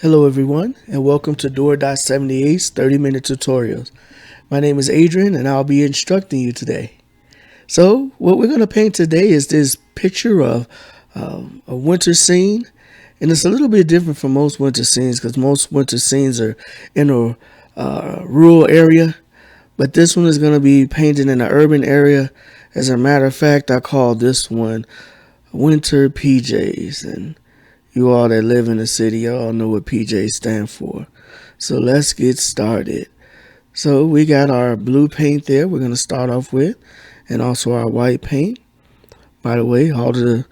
Hello everyone and welcome to Door.78's 30-minute tutorials. My name is Adrian and I'll be instructing you today. So what we're going to paint today is this picture of a winter scene, and it's a little bit different from most winter scenes because most winter scenes are in a rural area, but this one is going to be painted in an urban area. As a matter of fact, I call this one Winter PJs, and you all that live in the city, y'all know what PJ stand for. So let's get started. So we got our blue paint there we're going to start off with, and also our white paint. By the way, all the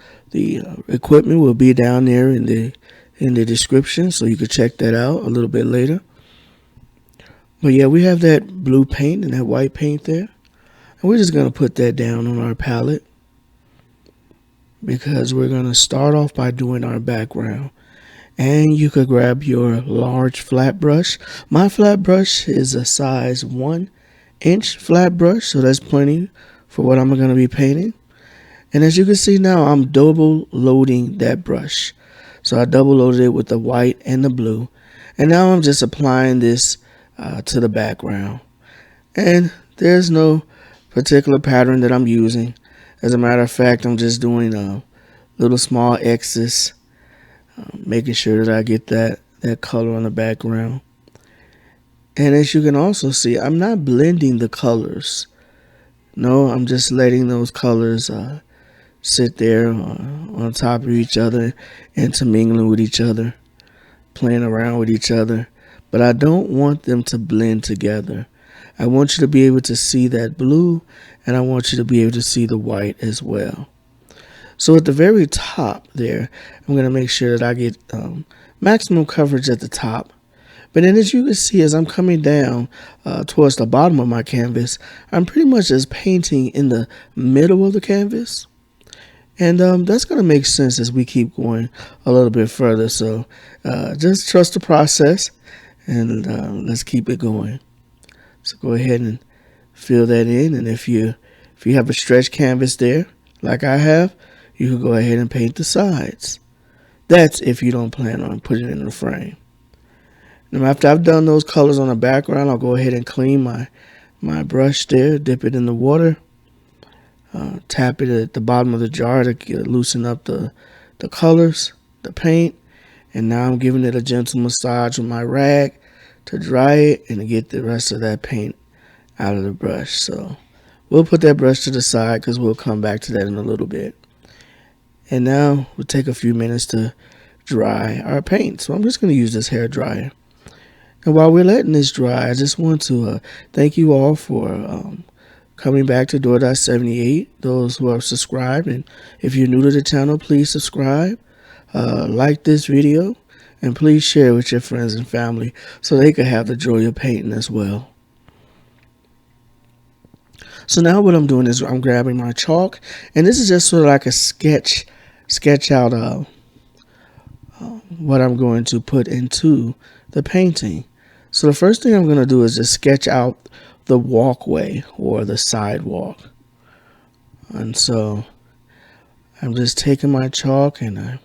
equipment will be down there in the description, so you can check that out a little bit later. But yeah, we have that blue paint and that white paint there. And we're just going to put that down on our palette, because we're going to start off by doing our background. And you could grab your large flat brush. My flat brush is a size 1-inch flat brush, so that's plenty for what I'm going to be painting. And as you can see now, I'm double loading that brush. So I double loaded it with the white and the blue. And now I'm just applying this to the background. And there's no particular pattern that I'm using. As a matter of fact, I'm just doing little small X's, making sure that I get that color on the background. And as you can also see, I'm not blending the colors. No, I'm just letting those colors sit there on top of each other, intermingling with each other, playing around with each other. But I don't want them to blend together. I want you to be able to see that blue, and I want you to be able to see the white as well. So at the very top there, I'm going to make sure that I get maximum coverage at the top. But then as you can see, as I'm coming down towards the bottom of my canvas, I'm pretty much just painting in the middle of the canvas. And that's going to make sense as we keep going a little bit further. So just trust the process, and let's keep it going. So go ahead and fill that in, and if you have a stretch canvas there, like I have, you can go ahead and paint the sides. That's if you don't plan on putting it in the frame. Now after I've done those colors on the background, I'll go ahead and clean my brush there, dip it in the water, tap it at the bottom of the jar to loosen up the colors, the paint, and now I'm giving it a gentle massage with my rag to dry it and to get the rest of that paint out of the brush. So we'll put that brush to the side because we'll come back to that in a little bit. And now we'll take a few minutes to dry our paint. So I'm just going to use this hair dryer. And while we're letting this dry, I just want to thank you all for coming back to Door.78, those who are subscribed. And if you're new to the channel, please subscribe, like this video, and please share with your friends and family so they can have the joy of painting as well. So now what I'm doing is I'm grabbing my chalk, and this is just so that I can sketch out what I'm going to put into the painting. So the first thing I'm going to do is just sketch out the walkway or the sidewalk. And so I'm just taking my chalk and I'm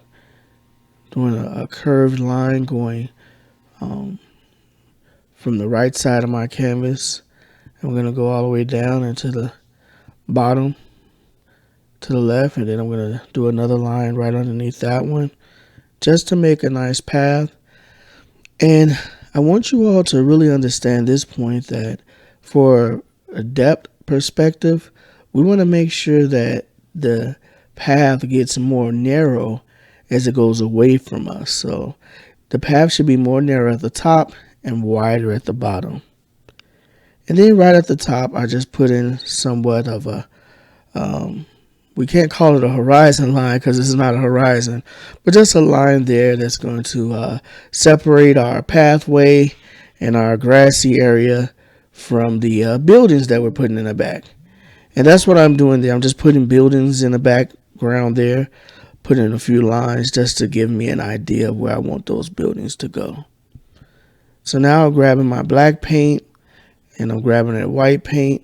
doing a curved line going from the right side of my canvas. I'm going to go all the way down into the bottom to the left, and then I'm going to do another line right underneath that one just to make a nice path. And I want you all to really understand this point, that for a depth perspective, we want to make sure that the path gets more narrow as it goes away from us. So the path should be more narrow at the top and wider at the bottom. And then right at the top, I just put in somewhat of a, we can't call it a horizon line because this is not a horizon, but just a line there that's going to separate our pathway and our grassy area from the buildings that we're putting in the back. And that's what I'm doing there. I'm just putting buildings in the background there, putting in a few lines just to give me an idea of where I want those buildings to go. So now I'm grabbing my black paint and I'm grabbing that white paint,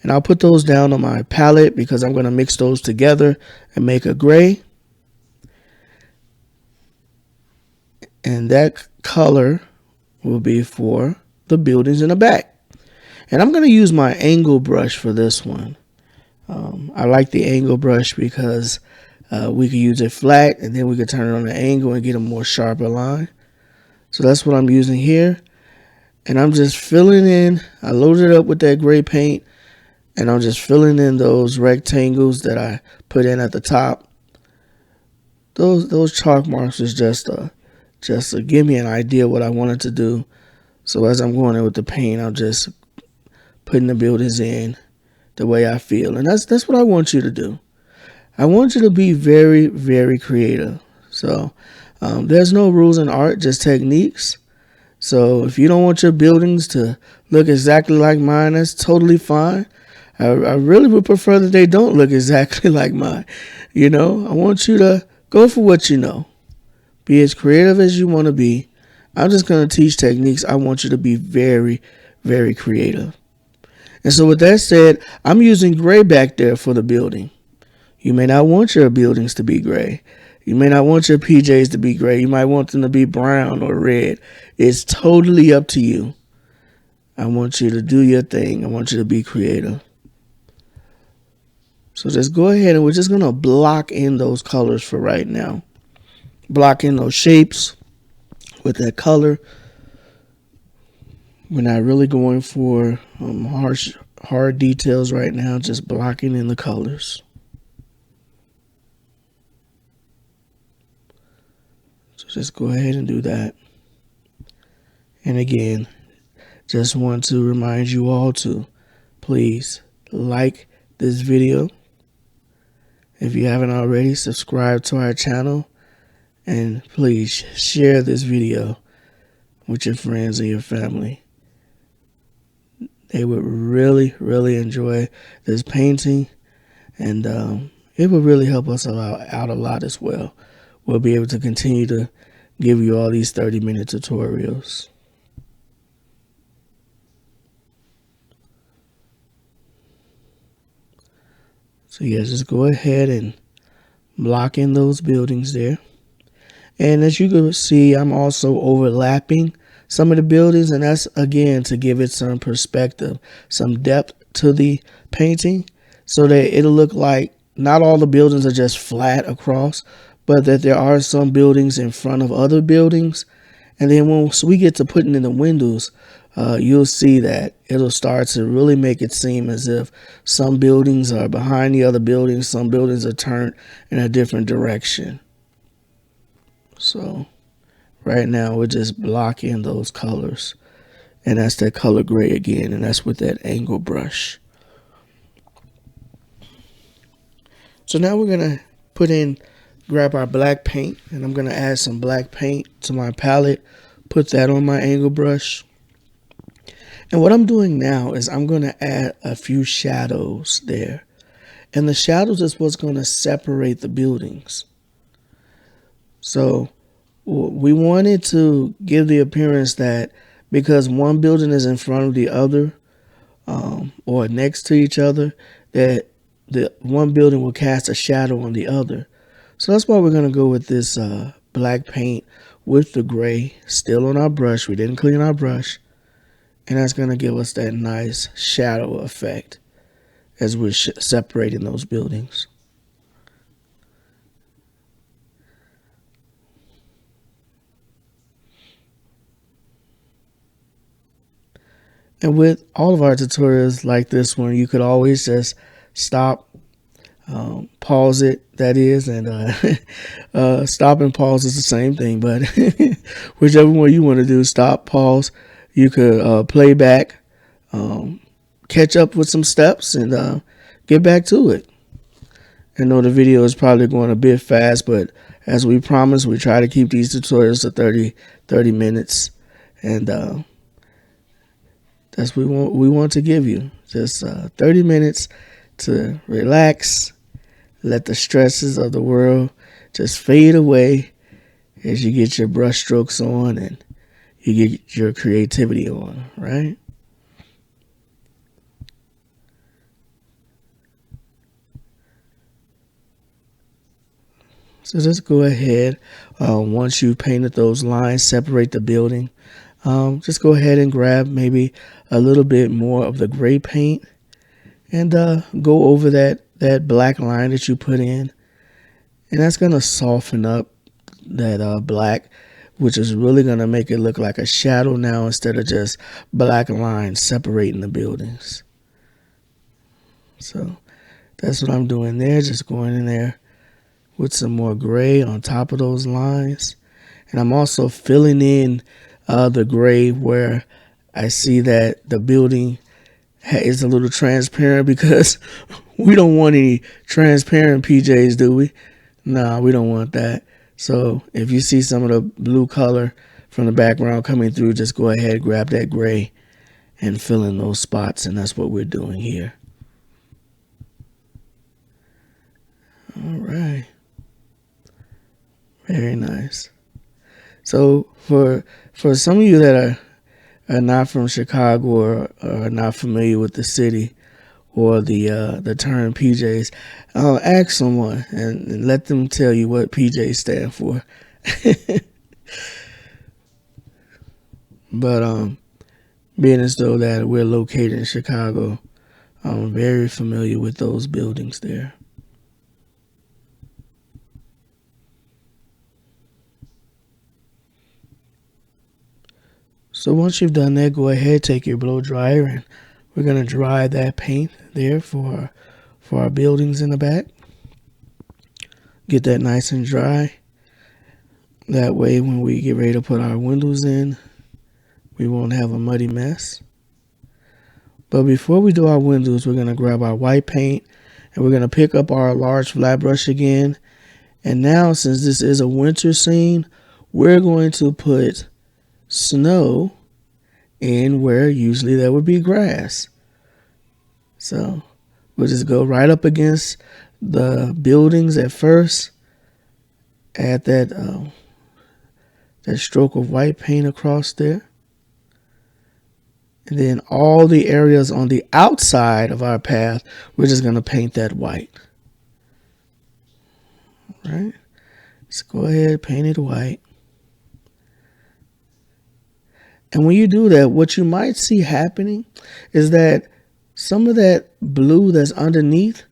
and I'll put those down on my palette because I'm going to mix those together and make a gray. and that color will be for the buildings in the back. And I'm going to use my angle brush for this one. I like the angle brush because we could use it flat and then we could turn it on the angle and get a more sharper line. So that's what I'm using here. And I'm just filling in. I loaded it up with that gray paint, and I'm just filling in those rectangles that I put in at the top. Those chalk marks is just to give me an idea what I wanted to do. So as I'm going in with the paint, I'm just putting the buildings in the way I feel, and that's what I want you to do. I want you to be very, very creative. So there's no rules in art, just techniques. So if you don't want your buildings to look exactly like mine, that's totally fine. I really would prefer that they don't look exactly like mine. I want you to go for what you know. Be as creative as you want to be. I'm just going to teach techniques. I want you to be very, very creative. And so with that said, I'm using gray back there for the building. You may not want your buildings to be gray. You may not want your PJs to be gray. You might want them to be brown or red. It's totally up to you. I want you to do your thing. I want you to be creative. So just go ahead and we're just going to block in those colors for right now. Block in those shapes with that color. We're not really going for hard details right now, just blocking in the colors. So just go ahead and do that. And again, just want to remind you all to please like this video. If you haven't already, subscribe to our channel. And please share this video with your friends and your family. They would really, really enjoy this painting. And it would really help us out a lot as well. We'll be able to continue to give you all these 30-minute tutorials. So yeah, just go ahead and block in those buildings there. And as you can see, I'm also overlapping some of the buildings, and that's again to give it some perspective, some depth to the painting, so that it'll look like not all the buildings are just flat across, but that there are some buildings in front of other buildings. And then once we get to putting in the windows, you'll see that it'll start to really make it seem as if some buildings are behind the other buildings, some buildings are turned in a different direction. So right now we're just blocking those colors, and that's that color gray again, and that's with that angle brush. So now we're gonna grab our black paint, and I'm gonna add some black paint to my palette, put that on my angle brush. And what I'm doing now is I'm gonna add a few shadows there, and the shadows is what's gonna separate the buildings. So we wanted to give the appearance that because one building is in front of the other, or next to each other, that the one building will cast a shadow on the other. So that's why we're going to go with this black paint with the gray still on our brush. We didn't clean our brush. And that's going to give us that nice shadow effect as we're separating those buildings. And with all of our tutorials like this one, you could always just stop, pause it, that is, and stop and pause is the same thing, but whichever one you want to do, stop, pause, you could play back, catch up with some steps, and get back to it. I know the video is probably going a bit fast, but as we promised, we try to keep these tutorials to 30 minutes, and that's what we want to give you. Just 30 minutes to relax, let the stresses of the world just fade away as you get your brush strokes on and you get your creativity on, right? So just go ahead. Once you painted those lines, separate the building. Just go ahead and grab maybe a little bit more of the gray paint and go over that black line that you put in. And that's going to soften up that black, which is really going to make it look like a shadow now instead of just black lines separating the buildings. So that's what I'm doing there, just going in there with some more gray on top of those lines. And I'm also filling in the gray where I see that the building is a little transparent, because we don't want any transparent PJs, do we? Nah, we don't want that. So if you see some of the blue color from the background coming through, just go ahead, grab that gray and fill in those spots. And that's what we're doing here. All right. Very nice. So for some of you that are not from Chicago or are not familiar with the city or the term PJs, ask someone and let them tell you what PJs stand for. But being as though that we're located in Chicago, I'm very familiar with those buildings there. So once you've done that, go ahead, take your blow dryer, and we're going to dry that paint there for our buildings in the back. Get that nice and dry. That way when we get ready to put our windows in, we won't have a muddy mess. But before we do our windows, we're going to grab our white paint and we're going to pick up our large flat brush again. And now, since this is a winter scene, we're going to put snow in where usually there would be grass. So we'll just go right up against the buildings at first, add that stroke of white paint across there, and then all the areas on the outside of our path, we're just going to paint that white. All right, let's go ahead, paint it white. And when you do that, what you might see happening is that some of that blue that's underneath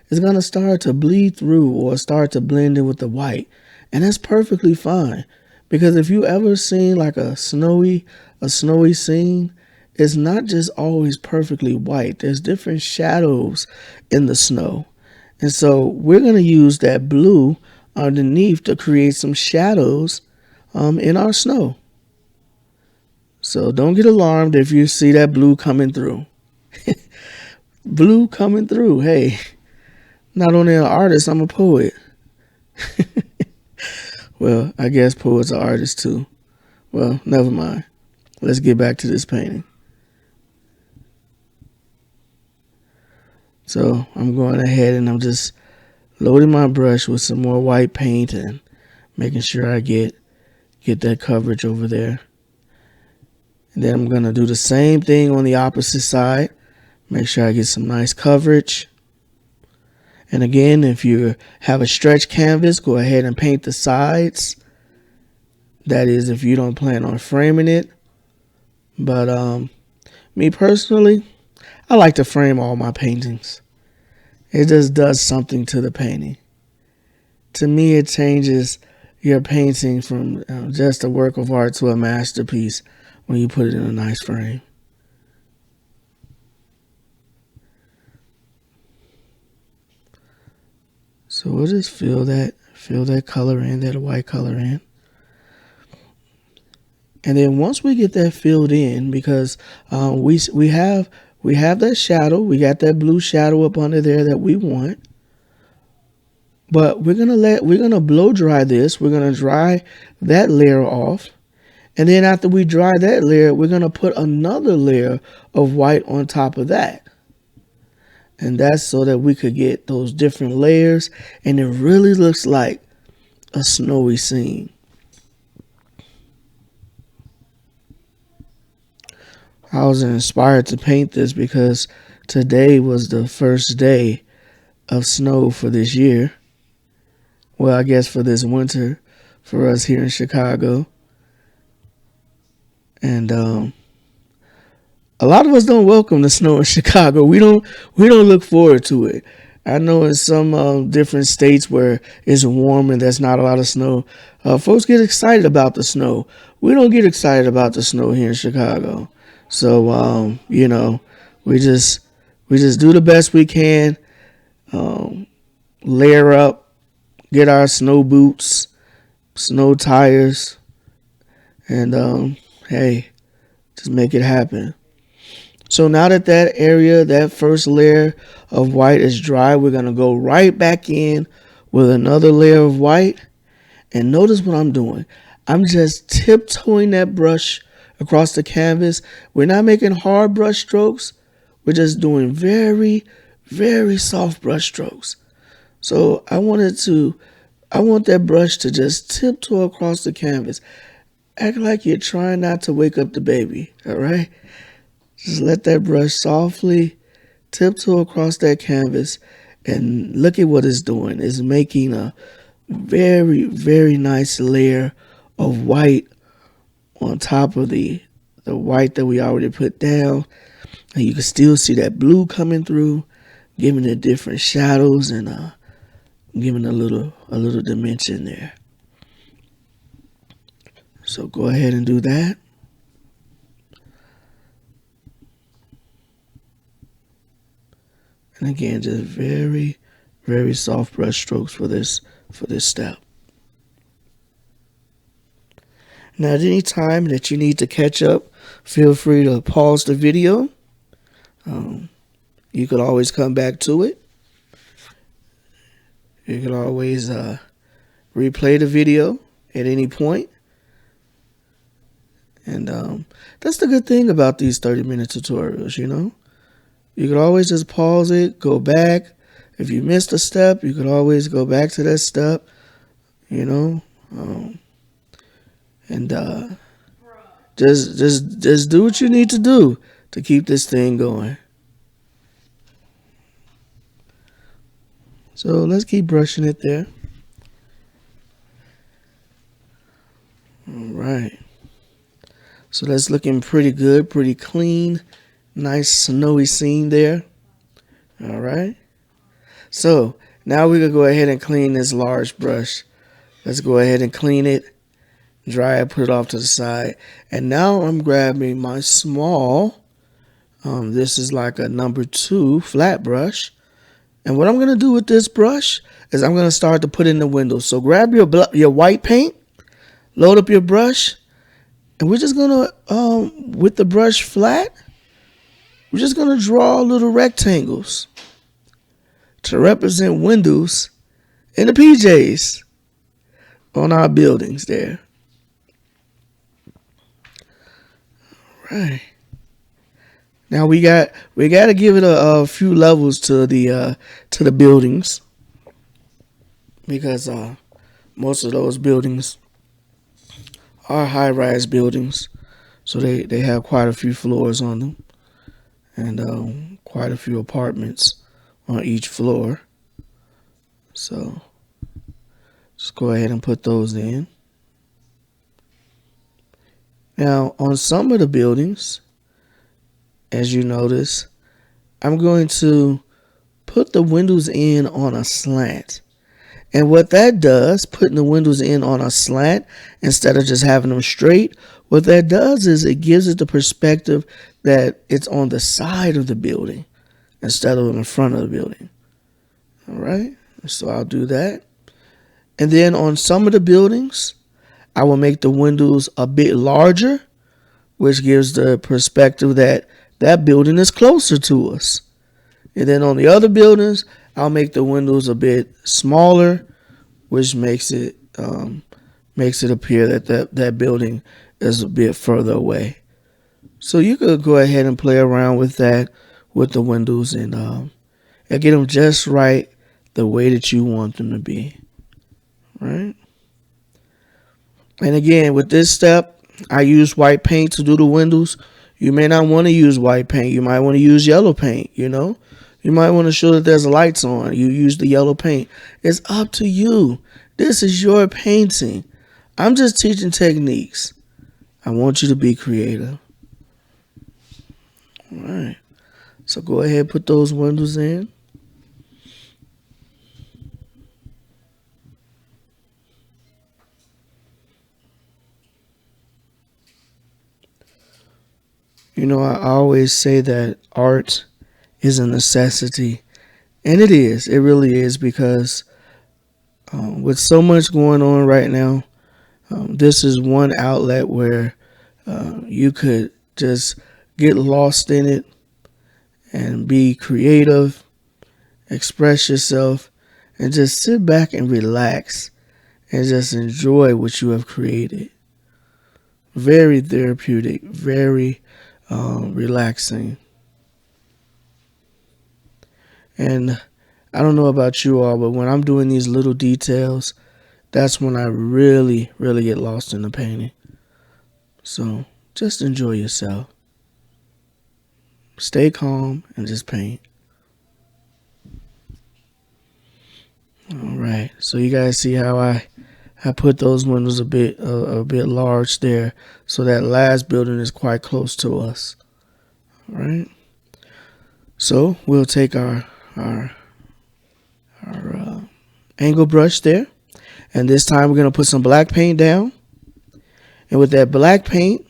is going to start to bleed through or start to blend in with the white. And that's perfectly fine, because if you ever seen like a snowy scene, it's not just always perfectly white. There's different shadows in the snow. And so we're going to use that blue underneath to create some shadows in our snow. So don't get alarmed if you see that blue coming through. Blue coming through. Hey, not only an artist, I'm a poet. Well, I guess poets are artists too. Well, never mind. Let's get back to this painting. So I'm going ahead and I'm just loading my brush with some more white paint and making sure I get that coverage over there. And then I'm going to do the same thing on the opposite side. Make sure I get some nice coverage. And again, if you have a stretch canvas, go ahead and paint the sides. That is, if you don't plan on framing it. But me personally, I like to frame all my paintings. It just does something to the painting. To me, it changes your painting from just a work of art to a masterpiece when you put it in a nice frame. So we'll just fill that color in, that white color in. And then once we get that filled in, because we have that shadow, we got that blue shadow up under there that we want. But we're gonna blow dry this. We're gonna dry that layer off. And then after we dry that layer, we're going to put another layer of white on top of that. And that's so that we could get those different layers. And it really looks like a snowy scene. I was inspired to paint this because today was the first day of snow for this year. Well, I guess for this winter for us here in Chicago. And a lot of us don't welcome the snow in Chicago. We don't look forward to it. I know in some different states where it's warm and there's not a lot of snow, folks get excited about the snow. We don't get excited about the snow here in Chicago. So we just we just do the best we can, um, layer up, get our snow boots, snow tires, and hey, just make it happen. So now that that area, that first layer of white is dry, we're going to go right back in with another layer of white. And notice what I'm doing. I'm just tiptoeing that brush across the canvas. We're not making hard brush strokes. We're just doing very, very soft brush strokes. So I want that brush to just tiptoe across the canvas. Act like you're trying not to wake up the baby, all right? Just let that brush softly tiptoe across that canvas and look at what it's doing. It's making a very, very nice layer of white on top of the white that we already put down. And you can still see that blue coming through, giving it different shadows and giving a little dimension there. So go ahead and do that. And again, just very, very soft brush strokes for this step. Now, at any time that you need to catch up, feel free to pause the video. You could always come back to it. You can always replay the video at any point. And that's the good thing about these 30-minute tutorials, You could always just pause it, go back. If you missed a step, you could always go back to that step, and just do what you need to do to keep this thing going. So let's keep brushing it there. All right. So that's looking pretty good, pretty clean. Nice snowy scene there. All right. So now we're going to go ahead and clean this large brush. Let's go ahead and clean it, dry it, put it off to the side. And now I'm grabbing my small, this is like a number 2 flat brush. And what I'm going to do with this brush is I'm going to start to put in the windows. So grab your white paint, load up your brush, and we're just going to, with the brush flat, we're just going to draw little rectangles to represent windows in the PJs on our buildings there. All right. Now we got to give it a few levels to the buildings, because most of those buildings are high-rise buildings, so they have quite a few floors on them, and quite a few apartments on each floor. So just go ahead and put those in. Now on some of the buildings, as you notice, I'm going to put the windows in on a slant. And what that does, putting the windows in on a slant instead of just having them straight, what that does is it gives it the perspective that it's on the side of the building instead of in the front of the building. All right, so I'll do that. And then on some of the buildings, I will make the windows a bit larger, which gives the perspective that that building is closer to us. And then on the other buildings, I'll make the windows a bit smaller, which makes it appear that that building is a bit further away. So you could go ahead and play around with that, with the windows, and get them just right the way that you want them to be. Right? And again, with this step, I use white paint to do the windows. You may not want to use white paint. You might want to use yellow paint, You might want to show that there's lights on. You use the yellow paint. It's up to you. This is your painting. I'm just teaching techniques. I want you to be creative. All right. So go ahead and put those windows in. You know, I always say that art is a necessity. And it is. It really is because with so much going on right now, this is one outlet where you could just get lost in it and be creative, express yourself, and just sit back and relax and just enjoy what you have created. Very therapeutic, very relaxing. And I don't know about you all, but when I'm doing these little details, that's when I really, really get lost in the painting. So just enjoy yourself. Stay calm and just paint. All right. So you guys see how I put those windows a bit large there, so that last building is quite close to us. All right. So we'll take our angle brush there, and this time we're gonna put some black paint down. And with that black paint,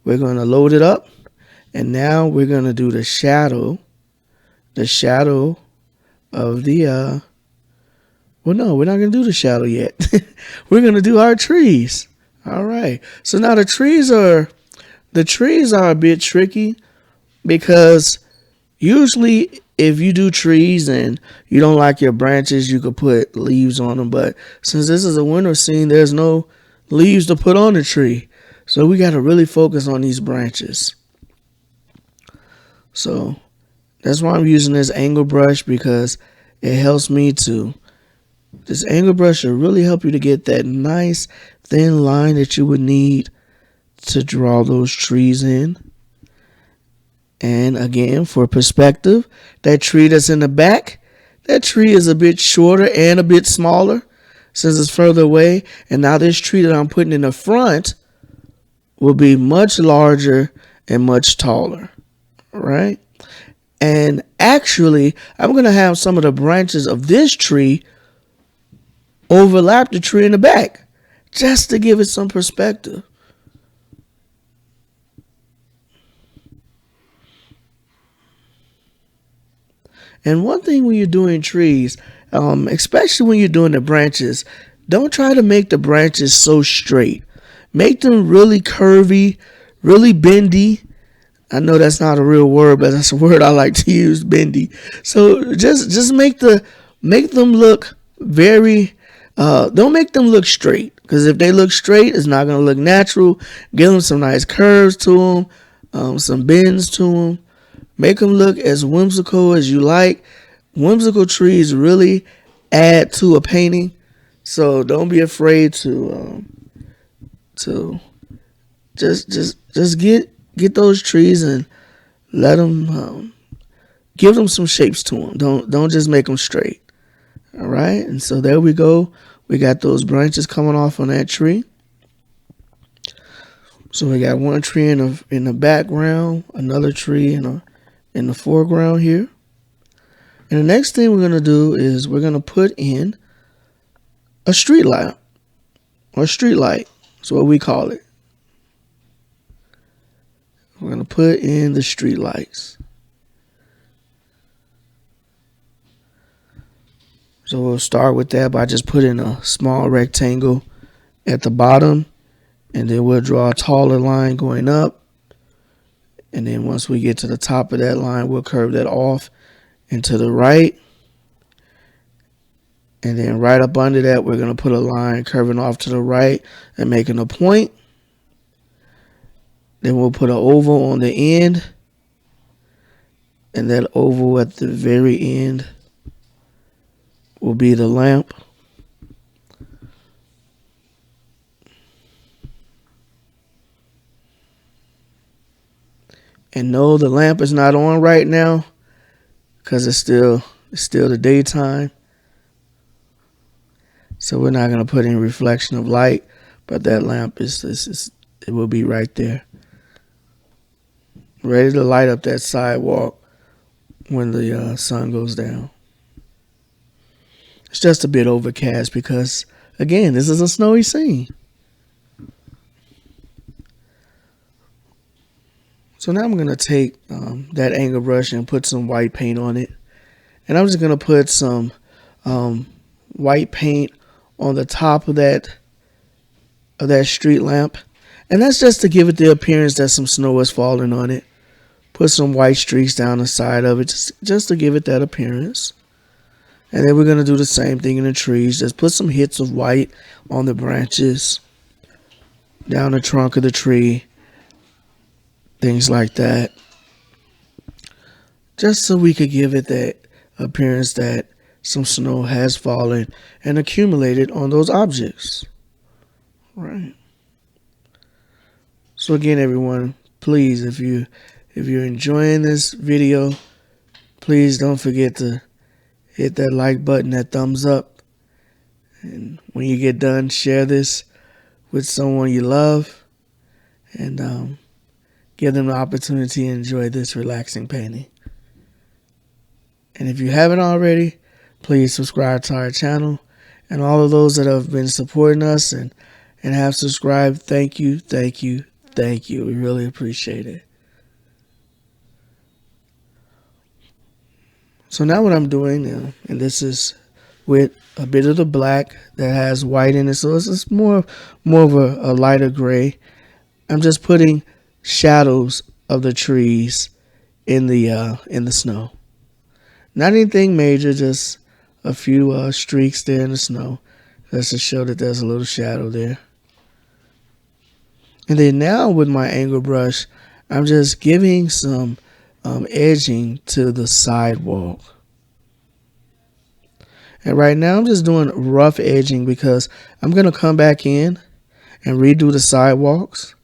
we're gonna load it up, and now we're gonna do the shadow of the well, no, we're not going to do the shadow yet. We're going to do our trees. All right. So now the trees are a bit tricky because usually if you do trees and you don't like your branches, you could put leaves on them. But since this is a winter scene, there's no leaves to put on the tree. So we got to really focus on these branches. So that's why I'm using this angle brush, because it helps me to. This angle brush will really help you to get that nice thin line that you would need to draw those trees in. And again, for perspective, that tree that's in the back, that tree is a bit shorter and a bit smaller since it's further away. And now this tree that I'm putting in the front will be much larger and much taller, right? And actually, I'm going to have some of the branches of this tree overlap the tree in the back, just to give it some perspective. And one thing when you're doing trees, especially when you're doing the branches, don't try to make the branches so straight. Make them really curvy, really bendy. I know that's not a real word, but that's a word I like to use, bendy. So just make them look very. Don't make them look straight, because if they look straight, it's not going to look natural. Give them some nice curves to them, some bends to them. Make them look as whimsical as you like. Whimsical trees really add to a painting, so don't be afraid to just get those trees and let them give them some shapes to them. Don't just make them straight. All right, and so there we go. We got those branches coming off on that tree. So we got one tree in the background, another tree in the foreground here. And the next thing we're gonna do is we're gonna put in a street lamp, or street light. That's what we call it. We're gonna put in the street lights. So we'll start with that by just putting a small rectangle at the bottom, and then we'll draw a taller line going up. And then once we get to the top of that line, we'll curve that off and to the right. And then right up under that, we're going to put a line curving off to the right and making a point. Then we'll put an oval on the end, and that oval at the very end will be the lamp. And no, the lamp is not on right now because it's still the daytime. So we're not going to put any reflection of light, but that lamp it will be right there, ready to light up that sidewalk when the sun goes down. It's just a bit overcast because, again, this is a snowy scene. So now I'm going to take that angle brush and put some white paint on it. And I'm just going to put some white paint on the top of that street lamp. And that's just to give it the appearance that some snow is falling on it. Put some white streaks down the side of it just to give it that appearance. And then we're going to do the same thing in the trees. Just put some hits of white on the branches, down the trunk of the tree, things like that. Just so we could give it that appearance that some snow has fallen and accumulated on those objects. Right. So again, everyone, please, if you're enjoying this video, please don't forget to hit that like button, that thumbs up. And when you get done, share this with someone you love and give them the opportunity to enjoy this relaxing painting. And if you haven't already, please subscribe to our channel. And all of those that have been supporting us and have subscribed, thank you, thank you, thank you. We really appreciate it. So now what I'm doing, and this is with a bit of the black that has white in it, so it's more of a lighter gray. I'm just putting shadows of the trees in the snow. Not anything major, just a few streaks there in the snow. That's to show that there's a little shadow there. And then now with my angle brush, I'm just giving some edging to the sidewalk. And right now I'm just doing rough edging because I'm going to come back in and redo the sidewalks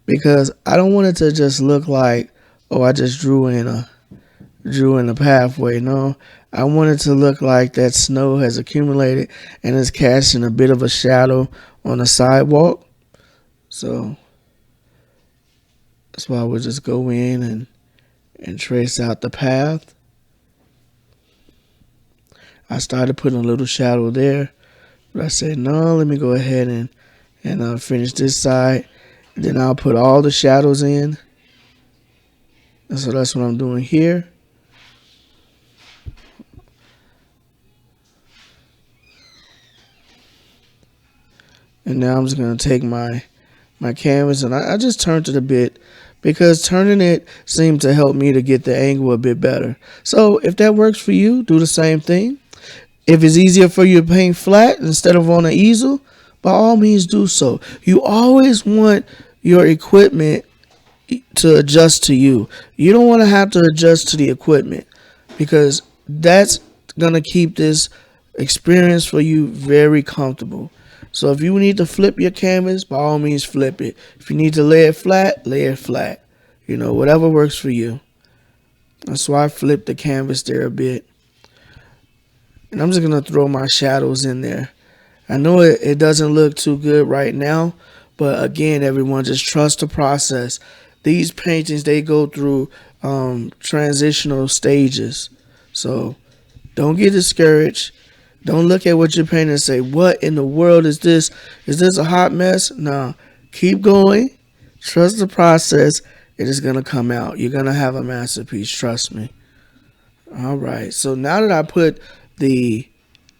because I don't want it to just look like, oh, I just drew in a pathway. No, I want it to look like that snow has accumulated and is casting a bit of a shadow on the sidewalk. So that's why we'll just go in and trace out the path. I started putting a little shadow there, but I said, no, let me go ahead and finish this side. And then I'll put all the shadows in. And so that's what I'm doing here. And now I'm just going to take my canvas and I just turned it a bit because turning it seemed to help me to get the angle a bit better. So if that works for you, do the same thing. If it's easier for you to paint flat instead of on an easel, by all means do so. You always want your equipment to adjust to you. You don't want to have to adjust to the equipment because that's going to keep this experience for you very comfortable. So if you need to flip your canvas, by all means flip it. If you need to lay it flat, lay it flat. You know, whatever works for you. That's why I flipped the canvas there a bit. And I'm just going to throw my shadows in there. I know it doesn't look too good right now, but again, everyone, just trust the process. These paintings, they go through transitional stages. So don't get discouraged. Don't look at what you're painting and say, what in the world is this? Is this a hot mess? No, keep going. Trust the process. It is going to come out. You're going to have a masterpiece. Trust me. All right. So now that I put the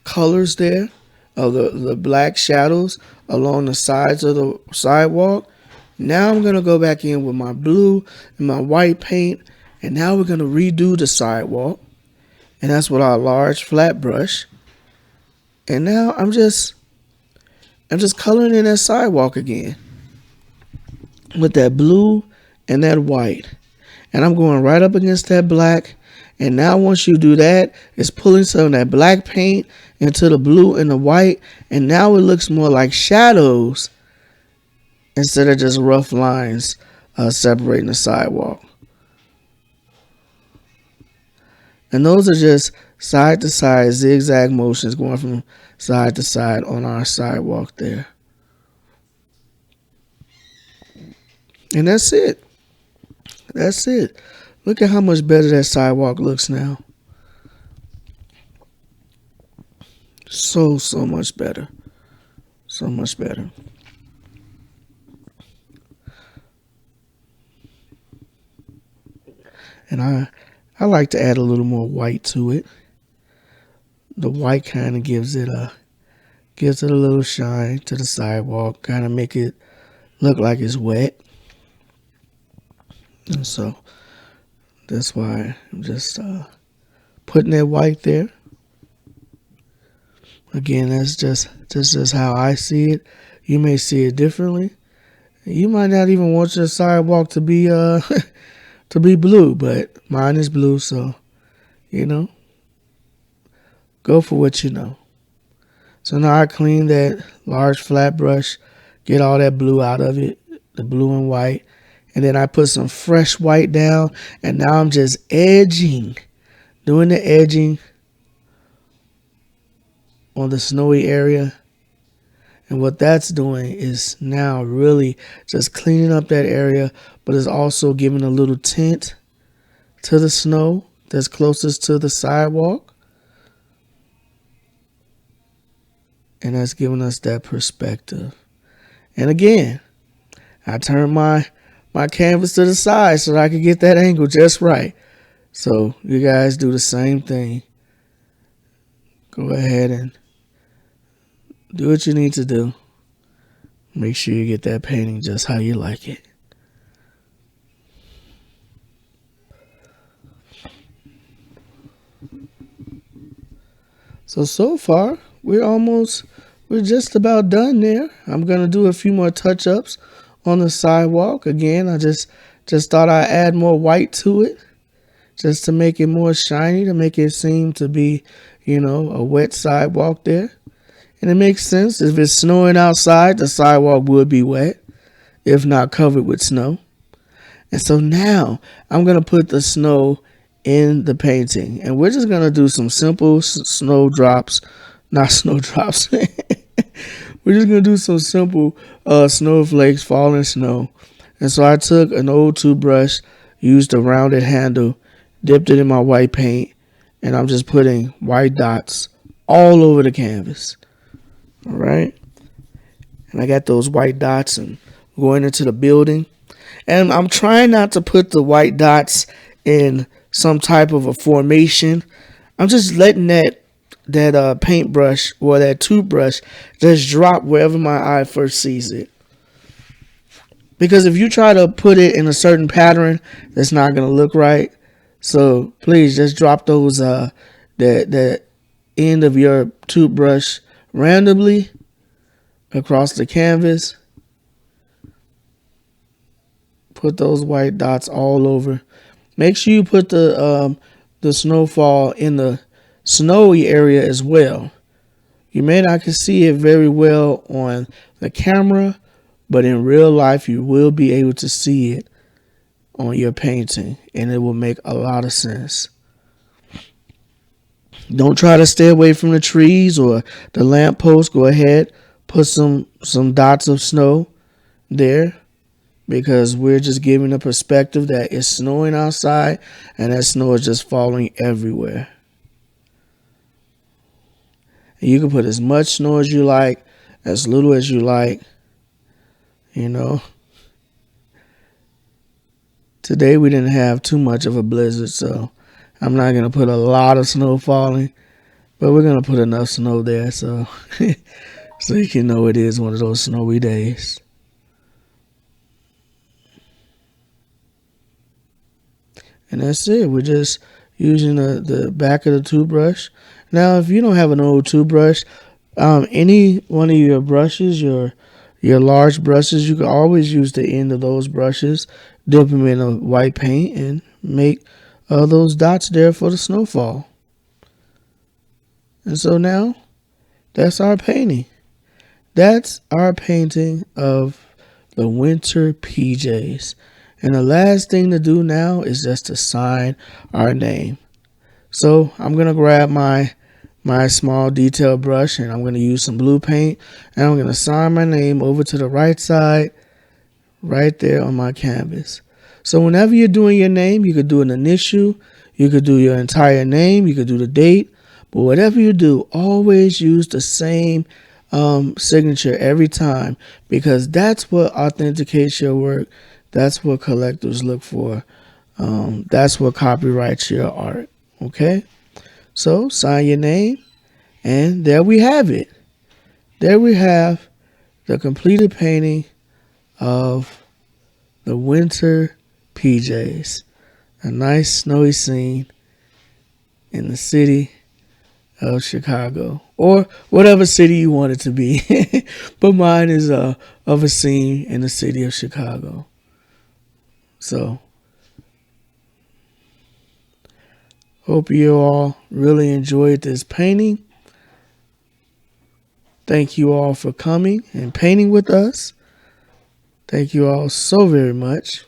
colors there of the black shadows along the sides of the sidewalk, now I'm going to go back in with my blue and my white paint. And now we're going to redo the sidewalk. And that's with our large flat brush. And now I'm just coloring in that sidewalk again with that blue and that white. And I'm going right up against that black. And now once you do that, it's pulling some of that black paint into the blue and the white. And now it looks more like shadows instead of just rough lines separating the sidewalk. And those are just side to side zigzag motions going from side to side on our sidewalk there. And that's it. That's it. Look at how much better that sidewalk looks now. So much better. So much better. And I like to add a little more white to it. The white kind of gives it a little shine to the sidewalk, kind of make it look like it's wet. And so that's why I'm just putting that white there. Again, that's just how I see it. You may see it differently. You might not even want your sidewalk to be to be blue, but mine is blue, so go for what you know. So now I clean that large flat brush, get all that blue out of it, the blue and white, and then I put some fresh white down, and now I'm just edging, doing the edging on the snowy area. And what that's doing is now really just cleaning up that area, but it's also giving a little tint to the snow that's closest to the sidewalk. And that's giving us that perspective. And again, I turn my canvas to the side so that I can get that angle just right. So you guys do the same thing. Go ahead and do what you need to do. Make sure you get that painting just how you like it. So far, we're just about done there. I'm going to do a few more touch-ups on the sidewalk. Again, I just thought I'd add more white to it, just to make it more shiny, to make it seem to be, a wet sidewalk there. And it makes sense. If it's snowing outside, the sidewalk would be wet, if not covered with snow. And so now I'm going to put the snow in the painting. And we're just going to do some simple snowdrops. Not snowdrops. We're just going to do some simple snowflakes, falling snow. And so I took an old toothbrush, used a rounded handle, dipped it in my white paint, and I'm just putting white dots all over the canvas. All right. And I got those white dots and going into the building. And I'm trying not to put the white dots in some type of a formation. I'm just letting that paintbrush or that toothbrush just drop wherever my eye first sees it. Because if you try to put it in a certain pattern, that's not going to look right. So please just drop those that end of your toothbrush randomly across the canvas. Put those white dots all over. Make sure you put the snowfall in the snowy area as well. You may not can see it very well on the camera, but in real life you will be able to see it on your painting, and it will make a lot of sense. Don't try to stay away from the trees or the lamppost. Go ahead, put some dots of snow there, because we're just giving a perspective that it's snowing outside and that snow is just falling everywhere. And you can put as much snow as you like, as little as you like. Today we didn't have too much of a blizzard, so I'm not going to put a lot of snow falling, but we're going to put enough snow there so so you can know it is one of those snowy days. And that's it. We're just using the back of the toothbrush. Now, if you don't have an old toothbrush, any one of your brushes, your large brushes, you can always use the end of those brushes, dip them in a white paint, and make those dots there for the snowfall. And so now, that's our painting. That's our painting of the winter PJs. And the last thing to do now is just to sign our name. So I'm going to grab my small detail brush, and I'm going to use some blue paint, and I'm going to sign my name over to the right side right there on my canvas. So whenever you're doing your name, you could do an initial, you could do your entire name, you could do the date, but whatever you do, always use the same signature every time, because that's what authenticates your work. That's what collectors look for. That's what copyrights your art. Okay, so sign your name, and there we have it. There we have the completed painting of the winter PJs. A nice snowy scene in the city of Chicago, or whatever city you want it to be. But mine is of a scene in the city of Chicago. So hope you all really enjoyed this painting. Thank you all for coming and painting with us. Thank you all so very much.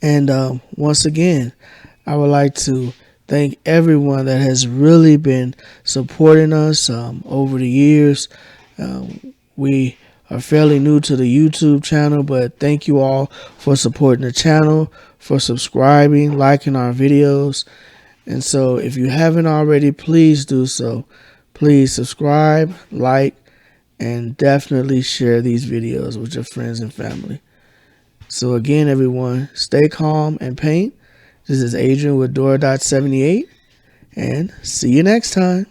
And once again, I would like to thank everyone that has really been supporting us over the years. We are fairly new to the YouTube channel, but thank you all for supporting the channel, for subscribing, liking our videos. And so if you haven't already, please do so. Please subscribe, like, and definitely share these videos with your friends and family. So again, everyone, stay calm and paint. This is Adrian with Dora.78, and see you next time.